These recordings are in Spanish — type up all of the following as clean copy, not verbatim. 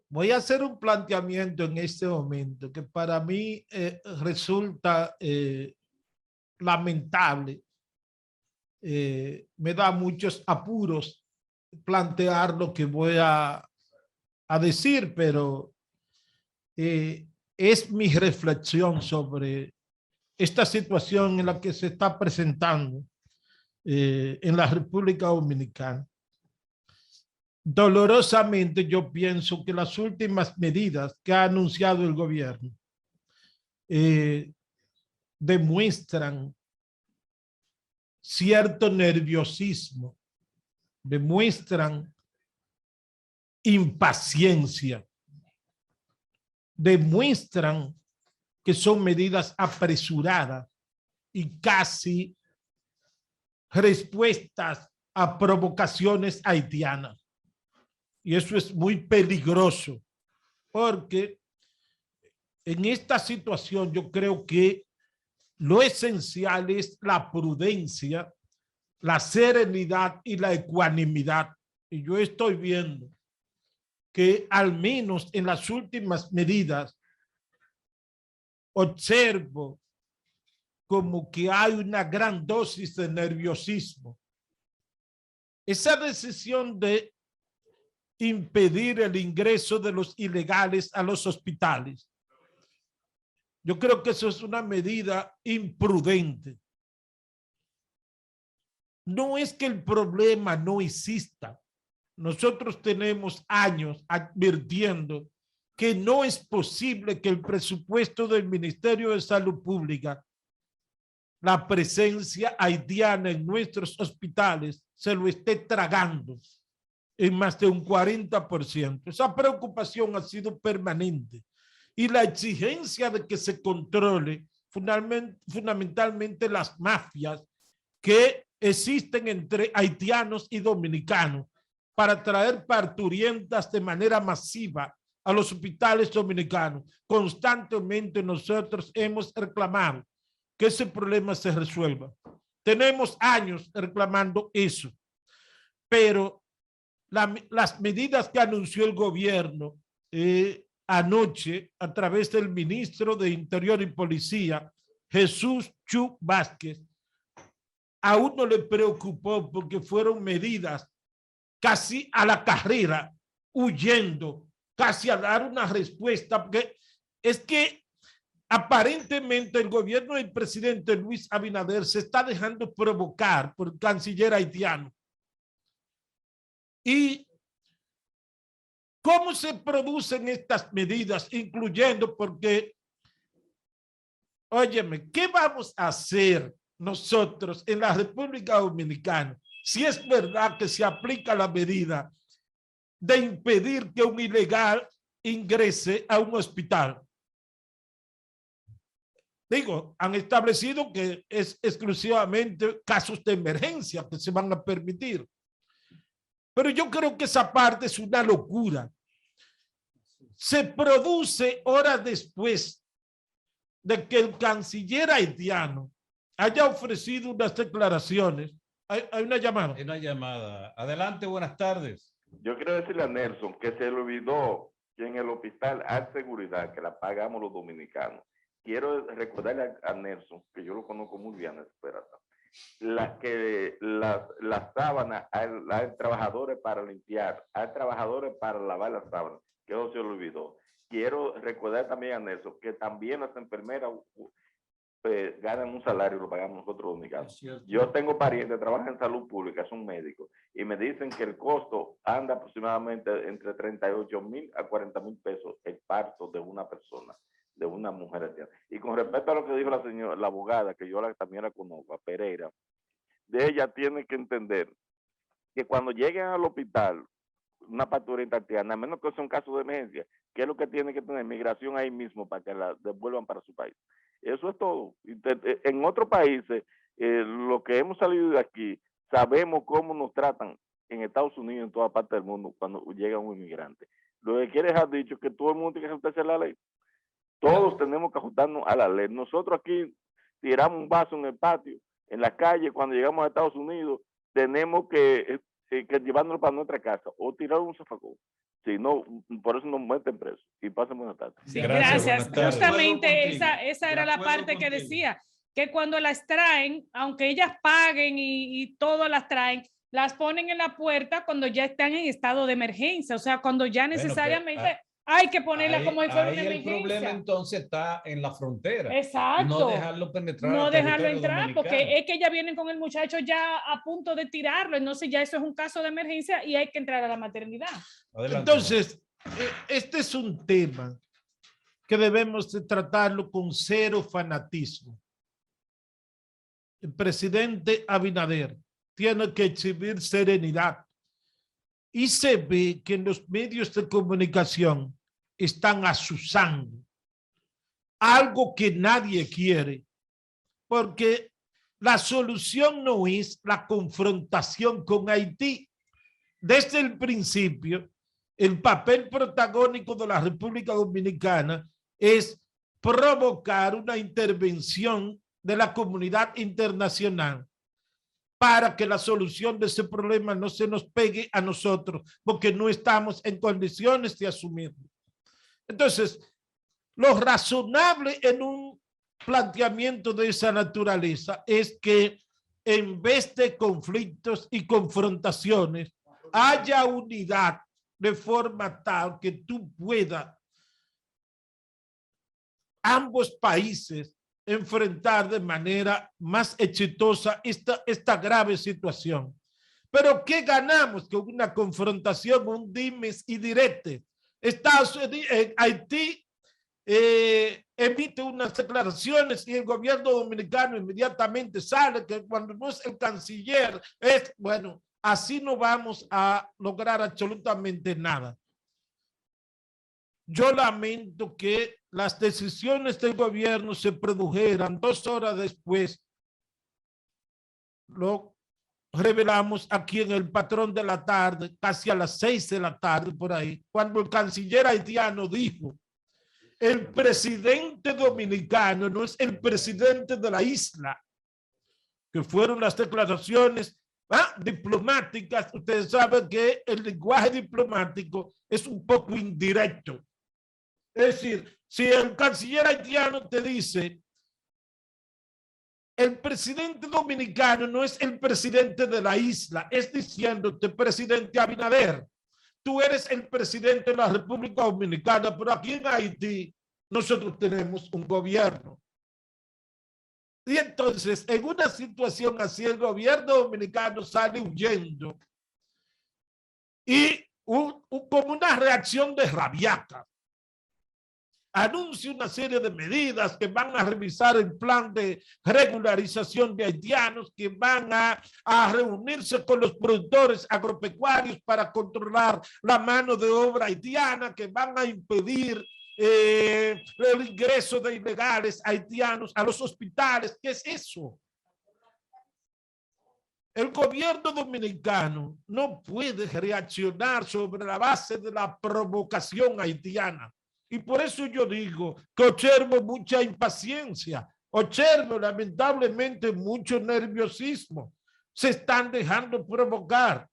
Voy a hacer un planteamiento en este momento que para mí resulta lamentable. Me da muchos apuros plantear lo que voy a decir, pero es mi reflexión sobre esta situación en la que se está presentando en la República Dominicana. Dolorosamente yo pienso que las últimas medidas que ha anunciado el gobierno eh, demuestran cierto nerviosismo, demuestran impaciencia, demuestran que son medidas apresuradas y casi respuestas a provocaciones haitianas. Y eso es muy peligroso, porque en esta situación yo creo que lo esencial es la prudencia, la serenidad y la ecuanimidad. Y yo estoy viendo que al menos en las últimas medidas observo como que hay una gran dosis de nerviosismo. Esa decisión de impedir el ingreso de los ilegales a los hospitales, yo creo que eso es una medida imprudente. No es que el problema no exista. Nosotros tenemos años advirtiendo que no es posible que el presupuesto del Ministerio de Salud Pública, la presencia haitiana en nuestros hospitales, se lo esté tragando en más de un 40%. Esa preocupación ha sido permanente y la exigencia de que se controle fundamentalmente las mafias que existen entre haitianos y dominicanos para traer parturientas de manera masiva a los hospitales dominicanos. Constantemente nosotros hemos reclamado que ese problema se resuelva. Tenemos años reclamando eso, pero las medidas que anunció el gobierno anoche a través del ministro de Interior y Policía, Jesús Chu Vázquez, a uno le preocupó porque fueron medidas casi a la carrera, huyendo, casi a dar una respuesta, porque es que aparentemente el gobierno del presidente Luis Abinader se está dejando provocar por el canciller haitiano. ¿Y cómo se producen estas medidas? Incluyendo porque, óyeme, ¿qué vamos a hacer nosotros en la República Dominicana si es verdad que se aplica la medida de impedir que un ilegal ingrese a un hospital? Digo, han establecido que es exclusivamente casos de emergencia que se van a permitir. Pero yo creo que esa parte es una locura. Se produce horas después de que el canciller haitiano haya ofrecido unas declaraciones. Hay una llamada. Hay una llamada. Adelante, buenas tardes. Yo quiero decirle a Nelson que se le olvidó que en el hospital hay seguridad que la pagamos los dominicanos. Quiero recordarle a Nelson, que yo lo conozco muy bien, espérate, las sábanas, hay trabajadores para limpiar, hay trabajadores para lavar las sábanas, que eso se le olvidó. Quiero recordar también a Nelson que también las enfermeras ganan un salario y lo pagamos nosotros dominicanos. Yo tengo parientes que trabajan en salud pública, son médicos, y me dicen que el costo anda aproximadamente entre 38,000 a 40,000 pesos el parto de una persona, de una mujer. Y con respecto a lo que dijo la señora, la abogada, que yo también la conozco, a Pereira, de ella tiene que entender que cuando lleguen al hospital, una parturienta haitiana, a menos que sea un caso de emergencia, que es lo que tiene que tener migración ahí mismo para que la devuelvan para su país. Eso es todo. En otros países, lo que hemos salido de aquí, sabemos cómo nos tratan en Estados Unidos, en toda parte del mundo, cuando llega un inmigrante. Lo que quiere dejar dicho es que todo el mundo tiene que ajustarse a la ley. Todos tenemos que ajustarnos a la ley. Nosotros aquí tiramos un vaso en el patio, en la calle, cuando llegamos a Estados Unidos, tenemos que llevárnoslo para nuestra casa o tirar un zafacón. Si no, por eso nos meten preso. Y pasen buenas tardes. Sí, Gracias, gracias. buenas tardes. Justamente De acuerdo esa contigo. era De la acuerdo parte que contigo. decía, que cuando las traen, aunque ellas paguen y todo las traen, las ponen en la puerta cuando ya están en estado de emergencia. O sea, cuando ya necesariamente hay que ponerla como si fuera una el problema emergencia. entonces está en la frontera. Exacto. No dejarlo penetrar. No al dejarlo territorio entrar, dominicano. porque es que ya vienen con el muchacho ya a punto de tirarlo. Entonces ya eso es un caso de emergencia y hay que entrar a la maternidad. Adelante, Entonces, este es un tema que debemos de tratarlo con cero fanatismo. El presidente Abinader tiene que exhibir serenidad y se ve que en los medios de comunicación están azuzando algo que nadie quiere, porque la solución no es la confrontación con Haití. Desde el principio, el papel protagónico de la República Dominicana es provocar una intervención de la comunidad internacional para que la solución de ese problema no se nos pegue a nosotros, porque no estamos en condiciones de asumirlo. Entonces, lo razonable en un planteamiento de esa naturaleza es que en vez de conflictos y confrontaciones, haya unidad de forma tal que tú puedas ambos países enfrentar de manera más exitosa esta grave situación. Pero ¿qué ganamos con una confrontación, un dimes y diretes? Haití emite unas declaraciones y el gobierno dominicano inmediatamente sale que cuando no es el canciller, es bueno, así no vamos a lograr absolutamente nada. Yo lamento que las decisiones del gobierno se produjeran 2 horas después. Lo revelamos aquí en el Patrón de la Tarde, casi a las 6 de la tarde por ahí, cuando el canciller haitiano dijo: el presidente dominicano no es el presidente de la isla, que fueron las declaraciones diplomáticas. Ustedes saben que el lenguaje diplomático es un poco indirecto. Es decir, si el canciller haitiano te dice: el presidente dominicano no es el presidente de la isla, es diciéndote: presidente Abinader, tú eres el presidente de la República Dominicana, pero aquí en Haití nosotros tenemos un gobierno. Y entonces, en una situación así, el gobierno dominicano sale huyendo y como una reacción de rabiata, anuncia una serie de medidas que van a revisar el plan de regularización de haitianos, que van a reunirse con los productores agropecuarios para controlar la mano de obra haitiana, que van a impedir el ingreso de ilegales haitianos a los hospitales. ¿Qué es eso? El gobierno dominicano no puede reaccionar sobre la base de la provocación haitiana. Y por eso yo digo que observo mucha impaciencia, observo lamentablemente mucho nerviosismo. Se están dejando provocar.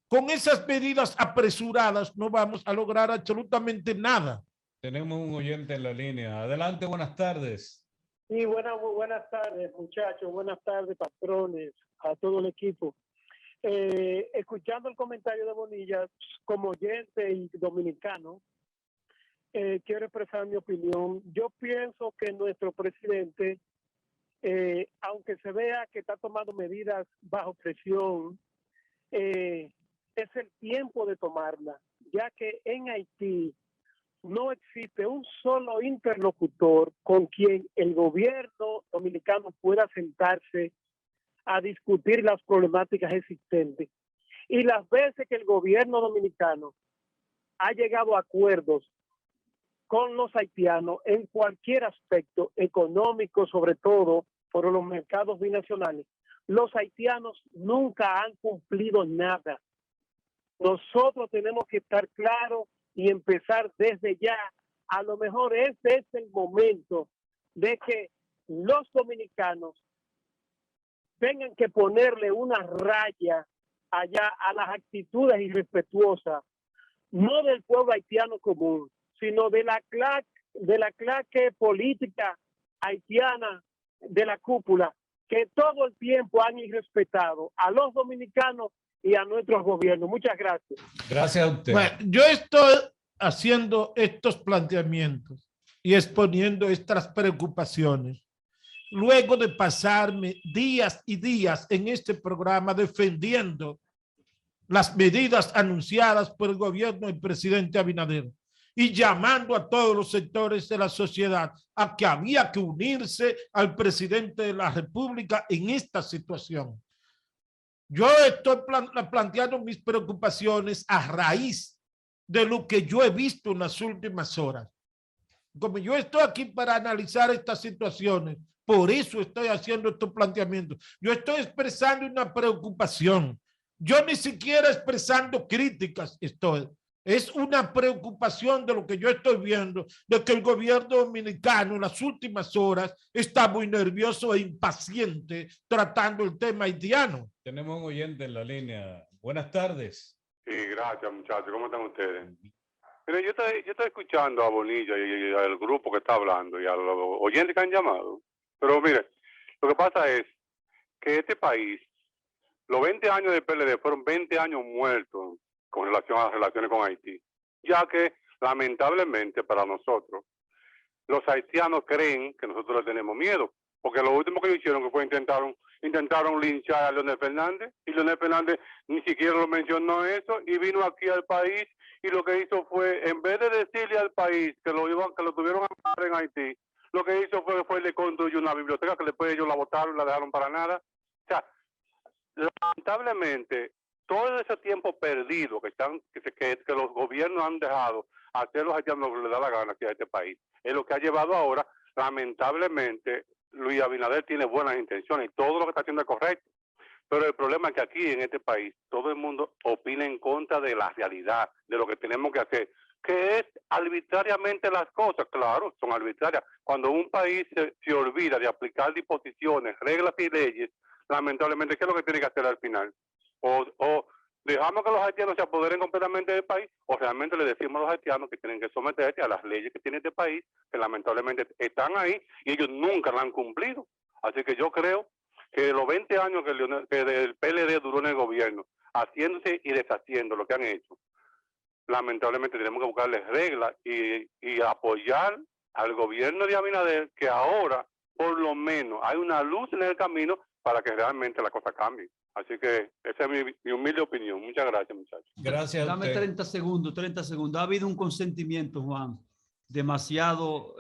Con esas medidas apresuradas no vamos a lograr absolutamente nada. Tenemos un oyente en la línea. Adelante, buenas tardes. Sí, buenas tardes, muchachos. Buenas tardes, patrones, a todo el equipo. Escuchando el comentario de Bonilla, como oyente y dominicano, quiero expresar mi opinión. Yo pienso que nuestro presidente, aunque se vea que está tomando medidas bajo presión, es el tiempo de tomarlas, ya que en Haití no existe un solo interlocutor con quien el gobierno dominicano pueda sentarse a discutir las problemáticas existentes. Y las veces que el gobierno dominicano ha llegado a acuerdos con los haitianos en cualquier aspecto económico, sobre todo por los mercados binacionales, los haitianos nunca han cumplido nada. Nosotros tenemos que estar claros y empezar desde ya. A lo mejor este es el momento de que los dominicanos tengan que ponerle una raya allá a las actitudes irrespetuosas no del pueblo haitiano común, sino de la clase política haitiana de la cúpula, que todo el tiempo han irrespetado a los dominicanos y a nuestros gobiernos. Muchas gracias. Gracias a usted. Bueno, yo estoy haciendo estos planteamientos y exponiendo estas preocupaciones luego de pasarme días y días en este programa defendiendo las medidas anunciadas por el gobierno del presidente Abinader y llamando a todos los sectores de la sociedad a que había que unirse al presidente de la República en esta situación. Yo estoy planteando mis preocupaciones a raíz de lo que yo he visto en las últimas horas. Como yo estoy aquí para analizar estas situaciones, por eso estoy haciendo estos planteamientos. Yo estoy expresando una preocupación. Yo ni siquiera expresando críticas estoy. Es una preocupación de lo que yo estoy viendo, de que el gobierno dominicano en las últimas horas está muy nervioso e impaciente tratando el tema haitiano. Tenemos un oyente en la línea. Buenas tardes. Sí, gracias, muchachos. ¿Cómo están ustedes? Mire, yo estoy escuchando a Bonilla y al grupo que está hablando y a los oyentes que han llamado. Pero mire, lo que pasa es que este país, los 20 años de PLD fueron 20 años muertos con relación a las relaciones con Haití, ya que lamentablemente para nosotros, los haitianos creen que nosotros le tenemos miedo, porque lo último que hicieron fue intentaron linchar a Leonel Fernández, y Leonel Fernández ni siquiera lo mencionó eso, y vino aquí al país, y lo que hizo fue, en vez de decirle al país que lo tuvieron a matar en Haití, lo que hizo fue le construyó una biblioteca que después ellos la botaron y la dejaron para nada. O sea, lamentablemente, todo ese tiempo perdido que los gobiernos han dejado hacer los haitianos lo que les da la gana aquí a este país, es lo que ha llevado ahora, lamentablemente, Luis Abinader tiene buenas intenciones y todo lo que está haciendo es correcto. Pero el problema es que aquí en este país todo el mundo opina en contra de la realidad, de lo que tenemos que hacer, que es arbitrariamente las cosas. Claro, son arbitrarias. Cuando un país se olvida de aplicar disposiciones, reglas y leyes, lamentablemente, ¿qué es lo que tiene que hacer al final? O dejamos que los haitianos se apoderen completamente del país, o realmente le decimos a los haitianos que tienen que someterse a las leyes que tiene este país, que lamentablemente están ahí y ellos nunca la han cumplido. Así que yo creo que los 20 años que el PLD duró en el gobierno, haciéndose y deshaciendo lo que han hecho, lamentablemente tenemos que buscarles reglas y apoyar al gobierno de Abinader, que ahora por lo menos hay una luz en el camino para que realmente la cosa cambie. Así que esa es mi humilde opinión. Muchas gracias, muchachos. Gracias a usted. Dame 30 segundos. Ha habido un consentimiento, Juan, demasiado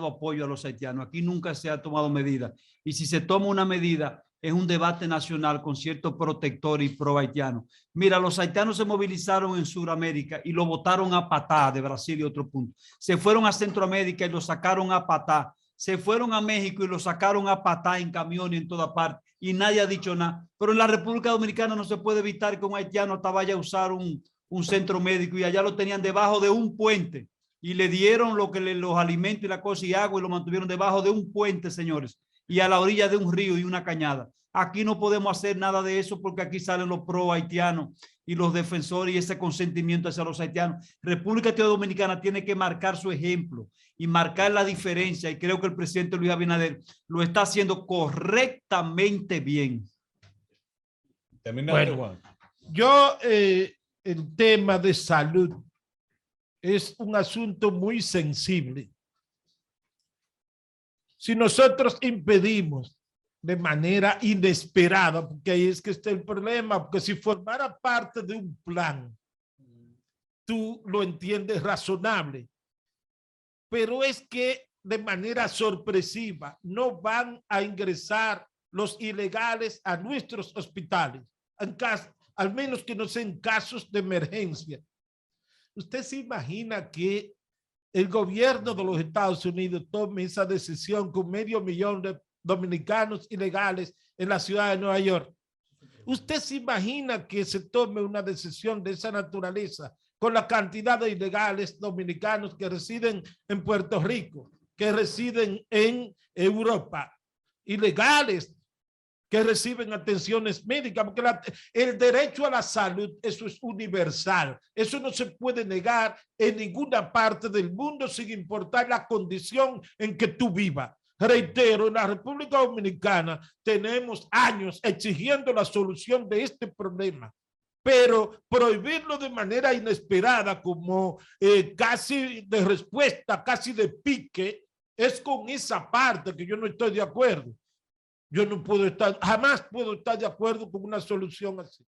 apoyo a los haitianos. Aquí nunca se ha tomado medida. Y si se toma una medida, es un debate nacional con cierto protector y pro haitiano. Mira, los haitianos se movilizaron en Sudamérica y lo botaron a patá de Brasil y otro punto. Se fueron a Centroamérica y lo sacaron a patá. Se fueron a México y lo sacaron a patá en camión y en toda parte. Y nadie ha dicho nada. Pero en la República Dominicana no se puede evitar que un haitiano hasta vaya a usar un centro médico, y allá lo tenían debajo de un puente y le dieron los alimentos y la cosa y agua y lo mantuvieron debajo de un puente, señores, y a la orilla de un río y una cañada. Aquí no podemos hacer nada de eso porque aquí salen los pro haitianos y los defensores y ese consentimiento hacia los haitianos. República Dominicana tiene que marcar su ejemplo y marcar la diferencia, y creo que el presidente Luis Abinader lo está haciendo correctamente bien. Bueno, Juan. Yo, el tema de salud es un asunto muy sensible. Si nosotros impedimos de manera inesperada, porque ahí es que está el problema, porque si formara parte de un plan, tú lo entiendes razonable, pero es que de manera sorpresiva no van a ingresar los ilegales a nuestros hospitales, al menos que no sean casos de emergencia. ¿Usted se imagina que el gobierno de los Estados Unidos tome esa decisión con 500,000 de dominicanos ilegales en la ciudad de Nueva York? ¿Usted se imagina que se tome una decisión de esa naturaleza con la cantidad de ilegales dominicanos que residen en Puerto Rico, que residen en Europa, ilegales que reciben atenciones médicas, porque el derecho a la salud, eso es universal. Eso no se puede negar en ninguna parte del mundo sin importar la condición en que tú vivas. Reitero, en la República Dominicana tenemos años exigiendo la solución de este problema, pero prohibirlo de manera inesperada, como casi de respuesta, casi de pique, es con esa parte que yo no estoy de acuerdo. Yo no puedo estar, jamás puedo estar de acuerdo con una solución así.